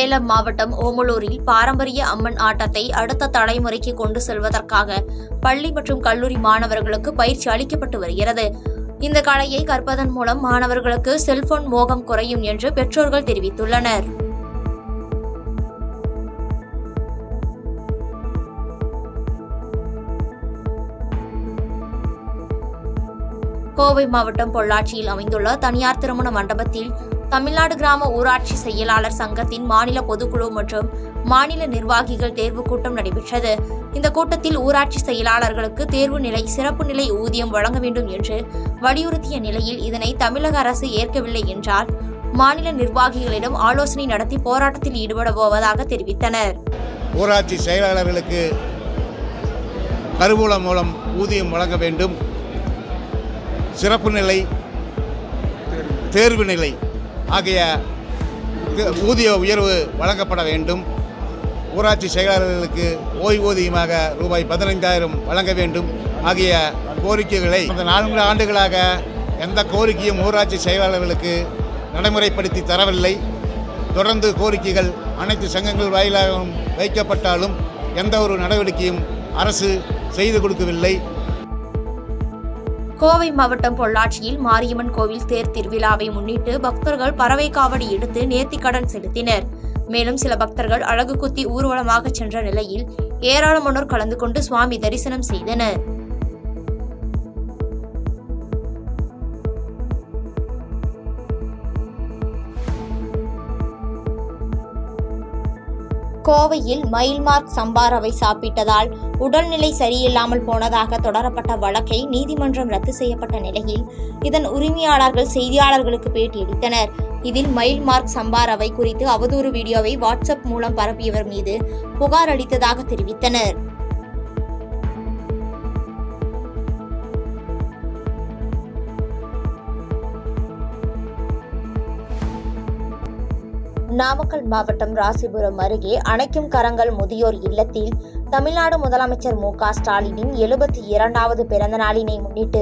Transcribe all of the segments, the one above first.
சேலம் மாவட்டம் ஓமலூரில் பாரம்பரிய அம்மன் ஆட்டத்தை அடுத்த தலைமுறைக்கு கொண்டு செல்வதற்காக பள்ளி மற்றும் கல்லூரி மாணவர்களுக்கு பயிற்சி அளிக்கப்பட்டு வருகிறது. இந்த கலையை கற்பதன் மூலம் மாணவர்களுக்கு செல்போன் மோகம் குறையும் என்று பெற்றோர்கள் தெரிவித்துள்ளனர். கோவை மாவட்டம் பொள்ளாச்சியில் அமைந்துள்ள தனியார் திருமண மண்டபத்தில் தமிழ்நாடு கிராம ஊராட்சி செயலாளர் சங்கத்தின் மாநில பொதுக்குழு மற்றும் மாநில நிர்வாகிகள் தேர்வு கூட்டம் நடைபெற்றது. இந்த கூட்டத்தில் ஊராட்சி செயலாளர்களுக்கு தேர்வு நிலை சிறப்பு நிலை ஊதியம் வழங்க வேண்டும் என்று வலியுறுத்திய நிலையில் இதனை தமிழக அரசு ஏற்கவில்லை என்றால் மாநில நிர்வாகிகளிடம் ஆலோசனை நடத்தி போராட்டத்தில் ஈடுபட போவதாக தெரிவித்தனர். ஊராட்சி செயலாளர்களுக்கு கருவூலம் மூலம் ஊதியம் வழங்க வேண்டும், சிறப்பு நிலை, தேர்வு நிலை ஆகிய ஊதிய உயர்வு வழங்கப்பட வேண்டும். ஊராட்சி செயலாளர்களுக்கு ஓய்வூதியமாக ரூபாய் 15,000 வழங்க வேண்டும் ஆகிய கோரிக்கைகளை இந்த 4 ஆண்டுகளாக எந்த கோரிக்கையும் ஊராட்சி செயலாளர்களுக்கு நடைமுறைப்படுத்தி தரவில்லை. தொடர்ந்து கோரிக்கைகள் அனைத்து சங்கங்கள் வாயிலாகவும் வைக்கப்பட்டாலும் எந்த ஒரு நடவடிக்கையும் அரசு செய்து கொடுக்கவில்லை. கோவை மாவட்டம் பொள்ளாச்சியில் மாரியம்மன் கோவில் தேர் திருவிழாவை முன்னிட்டு பக்தர்கள் பறவை காவடி எடுத்து நேர்த்திக்கடன் செலுத்தினர். மேலும் சில பக்தர்கள் அழகு குத்தி ஊர்வலமாக சென்ற நிலையில் ஏராளமானோர் கலந்து கொண்டு சுவாமி தரிசனம் செய்தனர். கோவையில் மயில்மார்க் சம்பாரவை சாப்பிட்டதால் உடல்நிலை சரியில்லாமல் போனதாக தொடரப்பட்ட வழக்கை நீதிமன்றம் ரத்து செய்யப்பட்ட நிலையில் இதன் உரிமையாளர்கள் செய்தியாளர்களுக்கு பேட்டியளித்தனர். இதில் மயில்மார்க் சம்பாரவை குறித்து அவதூறு வீடியோவை வாட்ஸ்அப் மூலம் பரப்பியவர் மீது புகார் அளித்ததாக தெரிவித்தனர். நாமக்கல் மாவட்டம் ராசிபுரம் அருகே அணைக்கும் கரங்கள் முதியோர் இல்லத்தில் தமிழ்நாடு முதலமைச்சர் மு.க.ஸ்டாலினின் 72வது பிறந்த நாளினை முன்னிட்டு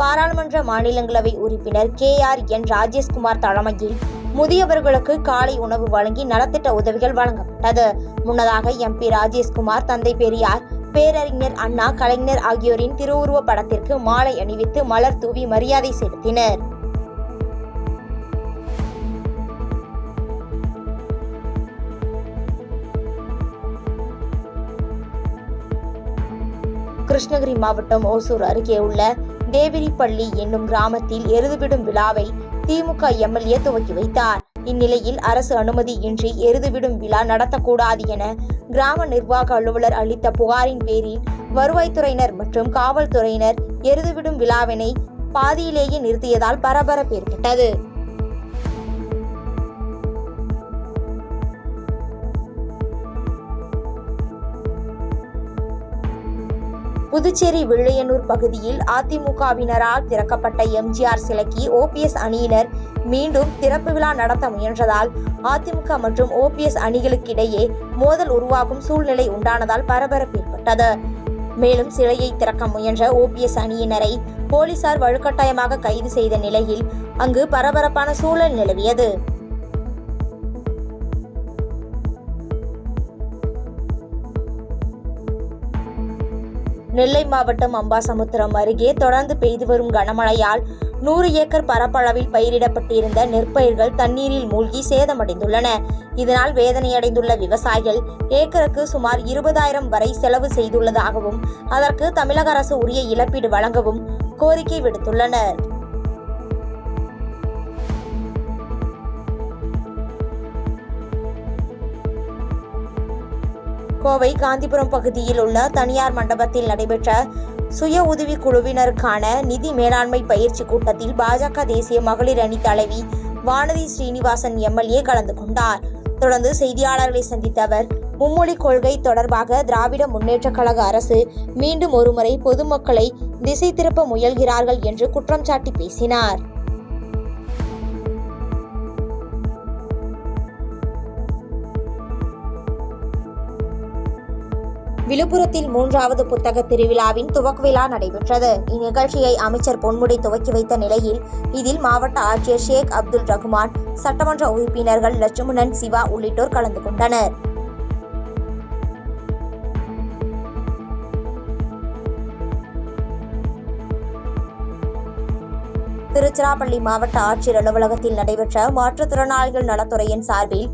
பாராளுமன்ற மாநிலங்களவை உறுப்பினர் KRN ராஜேஷ்குமார் தலைமையில் முதியவர்களுக்கு காலை உணவு வழங்கி நலத்திட்ட உதவிகள் வழங்கப்பட்டது. முன்னதாக MP ராஜேஷ்குமார் தந்தை பெரியார், பேரறிஞர் அண்ணா, கலைஞர் ஆகியோரின் திருவுருவ படத்திற்கு மாலை அணிவித்து மலர் தூவி மரியாதை செலுத்தினர். கிருஷ்ணகிரி மாவட்டம் ஓசூர் அருகே உள்ள தேவிரிப்பள்ளி என்னும் கிராமத்தில் எருதுவிடும் விழாவை திமுக MLA துவக்கி வைத்தார். இந்நிலையில் அரசு அனுமதியின்றி எருதுவிடும் விழா நடத்தக்கூடாது என கிராம நிர்வாக அலுவலர் அளித்த புகாரின் பேரில் வருவாய்த்துறையினர் மற்றும் காவல்துறையினர் எருதுவிடும் விழாவினை பாதியிலேயே நிறுத்தியதால் பரபரப்பு ஏற்பட்டது. புதுச்சேரி வில்லையனூர் பகுதியில் அதிமுகவினரால் திறக்கப்பட்ட எம்ஜிஆர் சிலைக்கு OPS அணியினர் மீண்டும் திறப்பு விழா நடத்த முயன்றதால் அதிமுக மற்றும் OPS அணிகளுக்கிடையே மோதல் உருவாகும் சூழ்நிலை உண்டானதால் பரபரப்பு ஏற்பட்டது. மேலும் சிலையை திறக்க முயன்ற OPS அணியினரை போலீசார் வலுக்கட்டாயமாக கைது செய்த நிலையில் அங்கு பரபரப்பான சூழல் நிலவியது. நெல்லை மாவட்டம் அம்பாசமுத்திரம் அருகே தொடர்ந்து பெய்து வரும் கனமழையால் 100 ஏக்கர் பரப்பளவில் பயிரிடப்பட்டிருந்த நெற்பயிர்கள் தண்ணீரில் மூழ்கி சேதமடைந்துள்ளன. இதனால் வேதனையடைந்துள்ள விவசாயிகள் ஏக்கருக்கு சுமார் 20,000 வரை செலவு செய்துள்ளதாகவும் அதற்கு தமிழக அரசு உரிய இழப்பீடு வழங்கவும் கோரிக்கை விடுத்துள்ளனர். கோவை காந்திபுரம் பகுதியில் உள்ள தனியார் மண்டபத்தில் நடைபெற்ற சுய உதவி குழுவினருக்கான நிதி மேலாண்மை பயிற்சி கூட்டத்தில் பாஜக தேசிய மகளிர் அணி தலைவி வானதி ஸ்ரீனிவாசன் MLA கலந்து கொண்டார். தொடர்ந்து செய்தியாளர்களை சந்தித்த அவர் மும்மொழி கொள்கை தொடர்பாக திராவிட முன்னேற்றக் கழக அரசு மீண்டும் ஒருமுறை பொதுமக்களை திசை திருப்ப முயல்கிறார்கள் என்று குற்றம் சாட்டி பேசினார். விழுப்புரத்தில் 3வது புத்தக திருவிழாவின் துவக்க விழா நடைபெற்றது. இந்நிகழ்ச்சியை அமைச்சர் பொன்முடி துவக்கி வைத்த நிலையில் இதில் மாவட்ட ஆட்சியர் ஷேக் அப்துல் ரகுமான், சட்டமன்ற உறுப்பினர்கள் லட்சுமணன், சிவா உள்ளிட்டோர் கலந்து கொண்டனர். திருச்சிராப்பள்ளி மாவட்ட ஆட்சியர் அலுவலகத்தில் நடைபெற்ற மாற்றுத்திறனாளிகள் நலத்துறையின் சார்பில்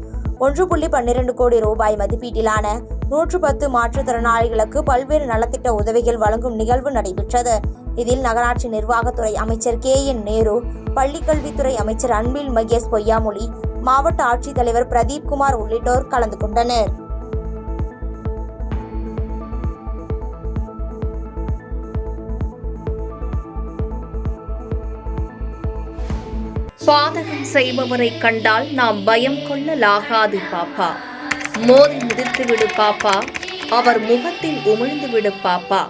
1.12 கோடி ரூபாய் மதிப்பீட்டிலான 110 மாற்றுத்திறனாளிகளுக்கு பல்வேறு நலத்திட்ட உதவிகள் வழங்கும் நிகழ்வு நடைபெற்றது. இதில் நகராட்சி நிர்வாகத்துறை அமைச்சர் KN நேரு, பள்ளிக்கல்வித்துறை அமைச்சர் அன்பில் மகேஷ் பொய்யாமொழி, மாவட்ட ஆட்சித்தலைவர் பிரதீப் குமார் உள்ளிட்டோர் கலந்து கொண்டனர். பாதகம் செய்பவரை கண்டால் நாம் பயம் கொள்ளலாகாது பாப்பா. மோதி மிதித்து விடு பாப்பா, அவர் முகத்தில் உமிழ்ந்து விடு பாப்பா.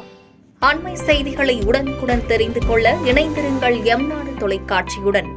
அண்மை செய்திகளை உடனுக்குடன் தெரிந்து கொள்ள இணைந்திருங்கள் எம் நாடு தொலைக்காட்சியுடன்.